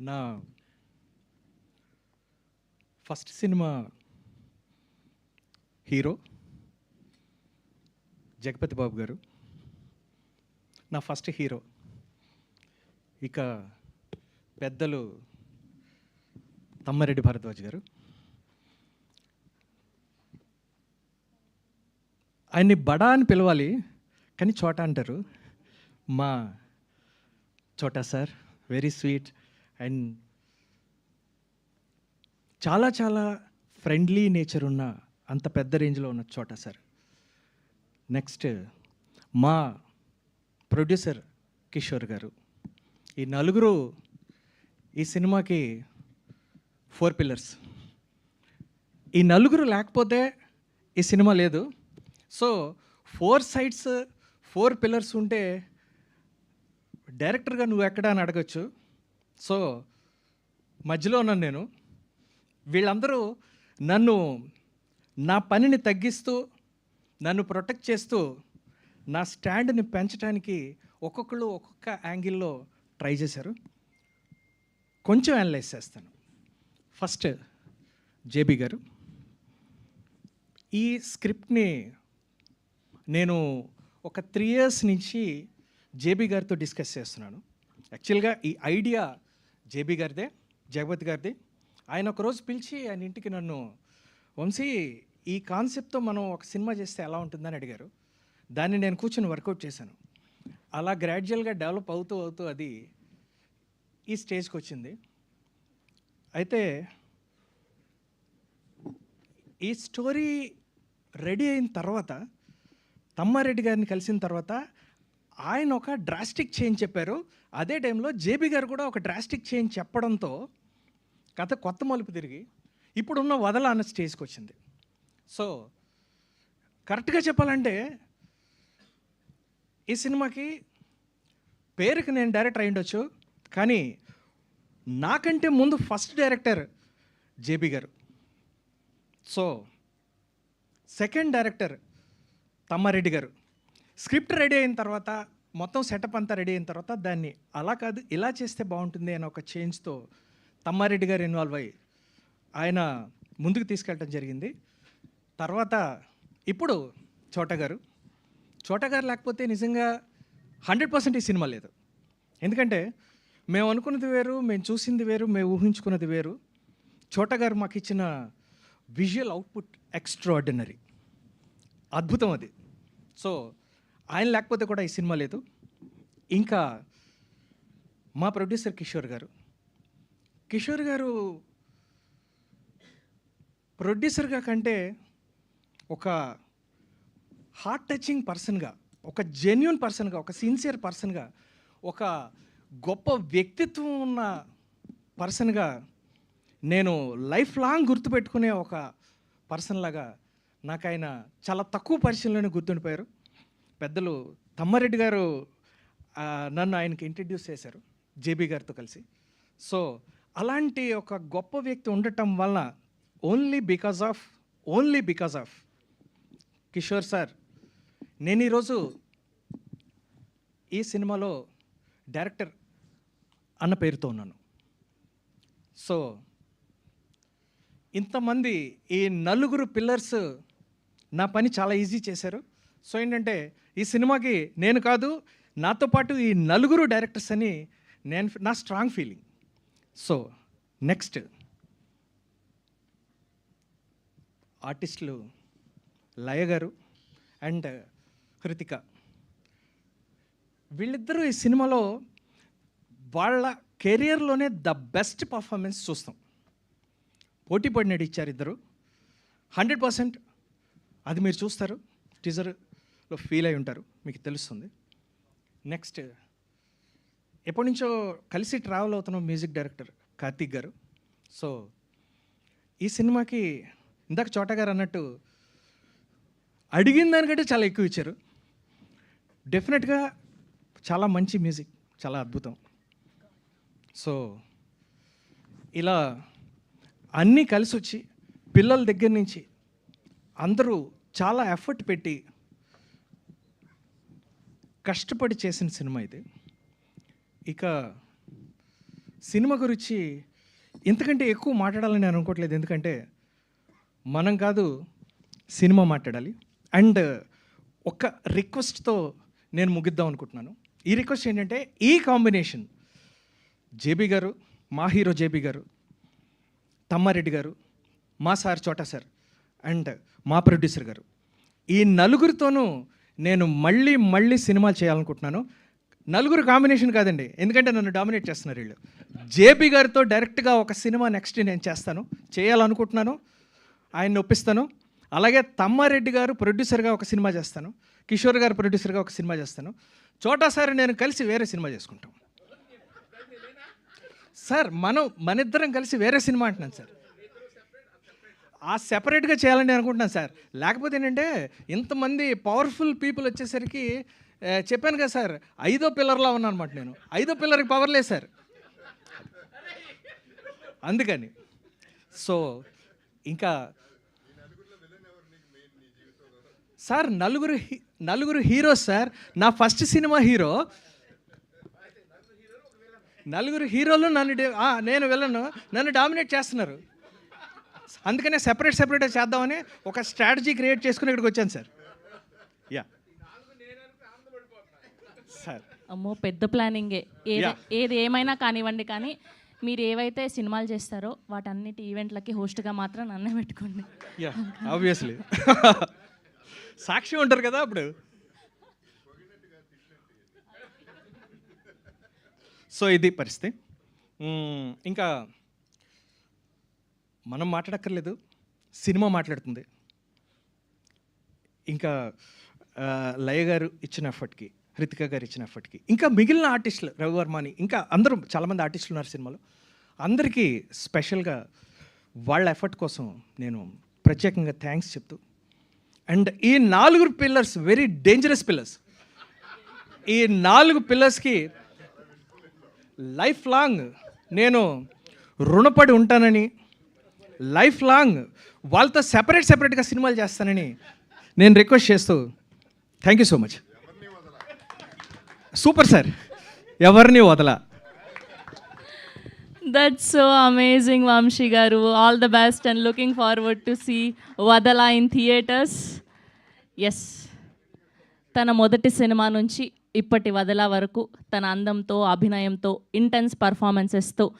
నా first cinema hero Jagapathi బాబు గారు, నా ఫస్ట్ హీరో. ఇక పెద్దలు తమ్మారెడ్డి భరద్వాజ్ గారు. ఆయన్ని బడా అని పిలవాలి, కానీ చోటా అంటారు. మా చోటా సార్ వెరీ స్వీట్ అండ్ చాలా చాలా ఫ్రెండ్లీ నేచర్ ఉన్న అంత పెద్ద రేంజ్లో ఉన్న చోటా సార్. నెక్స్ట్ మా ప్రొడ్యూసర్ కిషోర్ గారు. ఈ నలుగురు ఈ సినిమాకి 4 పిల్లర్స్. ఈ నలుగురు లేకపోతే ఈ సినిమా లేదు. సో 4 సైడ్స్ 4 పిల్లర్స్ ఉంటే డైరెక్టర్గా నువ్వు ఎక్కడ అని అడగచ్చు. సో మధ్యలో ఉన్నాను నేను. వీళ్ళందరూ నన్ను నా పనిని తగ్గిస్తూ నన్ను ప్రొటెక్ట్ చేస్తూ నా స్టాండ్ని పెంచడానికి ఒక్కొక్కళ్ళు ఒక్కొక్క యాంగిల్లో ట్రై చేశారు. కొంచెం అనలైజ్ చేస్తాను. ఫస్ట్ జేబీ గారు. ఈ స్క్రిప్ట్ని నేను ఒక 3 years నుంచి జేబీ గారితో డిస్కస్ చేస్తున్నాను. యాక్చువల్గా ఈ ఐడియా జేబీ గారిదే, జగపతి గారిది. ఆయన ఒకరోజు పిలిచి ఆయన ఇంటికి నన్ను, వంశీ ఈ కాన్సెప్ట్తో మనం ఒక సినిమా చేస్తే ఎలా ఉంటుందని అడిగారు. దాన్ని నేను కూర్చొని వర్కౌట్ చేశాను. అలా గ్రాడ్యువల్గా డెవలప్ అవుతూ అవుతూ అది ఈ స్టేజ్కి వచ్చింది. అయితే ఈ స్టోరీ రెడీ అయిన తర్వాత, తమ్మారెడ్డి గారిని కలిసిన తర్వాత ఆయన ఒక డ్రాస్టిక్ చేంజ్ చెప్పారు. అదే టైంలో జేబీ గారు కూడా ఒక డ్రాస్టిక్ చేంజ్ చెప్పడంతో కథ కొత్త మలుపు తిరిగి ఇప్పుడున్న వదల అన్న స్టేజ్కి వచ్చింది. సో కరెక్ట్గా చెప్పాలంటే ఈ సినిమాకి పేరుకి నేను డైరెక్టర్ అయి ఉండొచ్చు, కానీ నాకంటే ముందు ఫస్ట్ డైరెక్టర్ జేబీ గారు. సో సెకండ్ డైరెక్టర్ తమ్మారెడ్డి గారు. స్క్రిప్ట్ రెడీ అయిన తర్వాత, మొత్తం సెటప్ అంతా రెడీ అయిన తర్వాత దాన్ని అలా కాదు ఇలా చేస్తే బాగుంటుంది అని ఒక చేంజ్తో తమ్మారెడ్డి గారు ఇన్వాల్వ్ అయ్యి ఆయన ముందుకు తీసుకెళ్ళటం జరిగింది. తర్వాత ఇప్పుడు చోటా గారు. చోటా గారు లేకపోతే నిజంగా 100% ఈ సినిమా లేదు. ఎందుకంటే మేము అనుకున్నది వేరు, మేము చూసింది వేరు, మేము ఊహించుకున్నది వేరు. చోటా గారు మాకు ఇచ్చిన విజువల్ అవుట్పుట్ ఎక్స్ట్రాఆర్డినరీ, అద్భుతం అది. సో ఆయన లేకపోతే కూడా ఈ సినిమా లేదు. ఇంకా మా ప్రొడ్యూసర్ కిషోర్ గారు. కిషోర్ గారు ప్రొడ్యూసర్గా కంటే ఒక హార్ట్ టచింగ్ పర్సన్గా, ఒక జెన్యూన్ పర్సన్గా, ఒక సిన్సియర్ పర్సన్గా, ఒక గొప్ప వ్యక్తిత్వం ఉన్న పర్సన్గా నేను లైఫ్ లాంగ్ గుర్తుపెట్టుకునే ఒక పర్సన్ లాగా నాకు ఆయన చాలా తక్కువ పరిచయంలోనే గుర్తుండిపోయారు. పెద్దలు తమ్మారెడ్డి గారు నన్ను ఆయనకి ఇంట్రడ్యూస్ చేశారు జేబీ గారితో కలిసి. సో అలాంటి ఒక గొప్ప వ్యక్తి ఉండటం వలన only because of Kishore sir నేను ఈరోజు ఈ సినిమాలో డైరెక్టర్ అన్న పేరుతో ఉన్నాను. సో ఇంతమంది ఈ నలుగురు పిల్లర్స్ నా పని చాలా ఈజీ చేశారు. సో ఏంటంటే ఈ సినిమాకి నేను కాదు, నాతో పాటు ఈ నలుగురు డైరెక్టర్స్ అని నా స్ట్రాంగ్ ఫీలింగ్. సో నెక్స్ట్ ఆర్టిస్టులు లయ గారు అండ్ హృతిక. వీళ్ళిద్దరూ ఈ సినిమాలో వాళ్ళ కెరియర్లోనే ద బెస్ట్ పర్ఫార్మెన్స్ చూస్తాం. పోటీ పడినట్టు ఇచ్చారు ఇద్దరు. 100% అది మీరు చూస్తారు, టీజర్లో ఫీల్ అయి ఉంటారు, మీకు తెలుస్తుంది. నెక్స్ట్ ఎప్పటి నుంచో కలిసి ట్రావెల్ అవుతున్న మ్యూజిక్ డైరెక్టర్ కార్తీక్ గారు. సో ఈ సినిమాకి ఇందాక చోటా గారు అన్నట్టు అడిగిన దానికంటే చాలా ఎక్కువ ఇచ్చారు. డెఫినెట్గా చాలా మంచి మ్యూజిక్, చాలా అద్భుతం. సో ఇలా అన్నీ కలిసి వచ్చి పిల్లల దగ్గర నుంచి అందరూ చాలా ఎఫర్ట్ పెట్టి కష్టపడి చేసిన సినిమా ఇది. ఇక సినిమా గురించి ఇంతకంటే ఎక్కువ మాట్లాడాలని నేను అనుకోవట్లేదు. ఎందుకంటే మనం కాదు, సినిమా మాట్లాడాలి. అండ్ ఒక రిక్వెస్ట్తో నేను ముగిద్దాం అనుకుంటున్నాను. ఈ రిక్వెస్ట్ ఏంటంటే, ఈ కాంబినేషన్ జేబీ గారు, మా హీరో జేబీ గారు, తమ్మారెడ్డి గారు, మా సార్ చోటా సార్ అండ్ మా ప్రొడ్యూసర్ గారు, ఈ నలుగురితోనూ నేను మళ్ళీ సినిమాలు చేయాలనుకుంటున్నాను. నలుగురు కాంబినేషన్ కాదండి, ఎందుకంటే నన్ను డామినేట్ చేస్తున్నారు వీళ్ళు. జేపీ గారితో డైరెక్ట్గా ఒక సినిమా నెక్స్ట్ నేను చేయాలనుకుంటున్నాను, ఆయన్ని ఒప్పిస్తాను. అలాగే తమ్మారెడ్డి గారు ప్రొడ్యూసర్గా ఒక సినిమా చేస్తాను, కిషోర్ గారు ప్రొడ్యూసర్గా ఒక సినిమా చేస్తాను, చోటా సార్ నేను కలిసి వేరే సినిమా చేసుకుంటాం. సార్ మనిద్దరం కలిసి వేరే సినిమా అంటున్నాను సార్. ఆ సెపరేట్గా చేయాలని అనుకుంటున్నాను సార్. లేకపోతే ఏంటంటే ఇంతమంది పవర్ఫుల్ పీపుల్ వచ్చేసరికి చెప్పాను కదా సార్, 5వ పిల్లర్లా ఉన్నాను అనమాట నేను. 5వ పిల్లర్కి పవర్ లేదు సార్, అందుకని. సో ఇంకా సార్ నలుగురు హీరోస్ సార్. నా ఫస్ట్ సినిమా హీరో, నలుగురు హీరోలు నేను వెళ్ళను, నన్ను డామినేట్ చేస్తున్నారు. అందుకనే సెపరేట్గా చేద్దామని ఒక స్ట్రాటజీ క్రియేట్ చేసుకుని ఇక్కడికి వచ్చాను సార్. Yeah sir. అమ్మో, పెద్ద ప్లానింగే. ఏది ఏమైనా కానివ్వండి, కానీ మీరు ఏవైతే సినిమాలు చేస్తారో వాటన్నిటి ఈవెంట్లకి హోస్ట్గా మాత్రం నన్నే పెట్టుకోండి. Yeah obviously. సాక్షి ఉంటారు కదా అప్పుడు. సో ఇది పరిస్థితి. ఇంకా మనం మాట్లాడక్కర్లేదు, సినిమా మాట్లాడుతుంది. ఇంకా లయ గారు ఇచ్చిన ఎఫర్ట్కి, హృతిక గారు ఇచ్చిన ఎఫర్ట్కి, ఇంకా మిగిలిన ఆర్టిస్టులు రవివర్మని, ఇంకా అందరూ చాలామంది ఆర్టిస్టులు ఉన్నారు సినిమాలో, అందరికీ స్పెషల్గా వాళ్ళ ఎఫర్ట్ కోసం నేను ప్రత్యేకంగా థ్యాంక్స్ చెప్తూ, అండ్ ఈ 4 పిల్లర్స్ వెరీ డేంజరస్ పిల్లర్స్. ఈ 4 పిల్లర్స్కి లైఫ్ లాంగ్ నేను రుణపడి ఉంటానని, లైఫ్ లాంగ్ వాళ్ళతో సెపరేట్గా సినిమాలు చేస్తానని నేను రిక్వెస్ట్ చేస్తూ, thank you so much. Super sir, ఎవరిని వదలా. That's so amazing, Vamshi garu. All the best and looking forward to see Vadala in theaters. Yes. తన మొదటి సినిమా నుంచి ఇప్పటి వదల వరకు తన అందంతో, అభినయంతో, ఇంటెన్స్ పర్ఫార్మెన్సెస్తో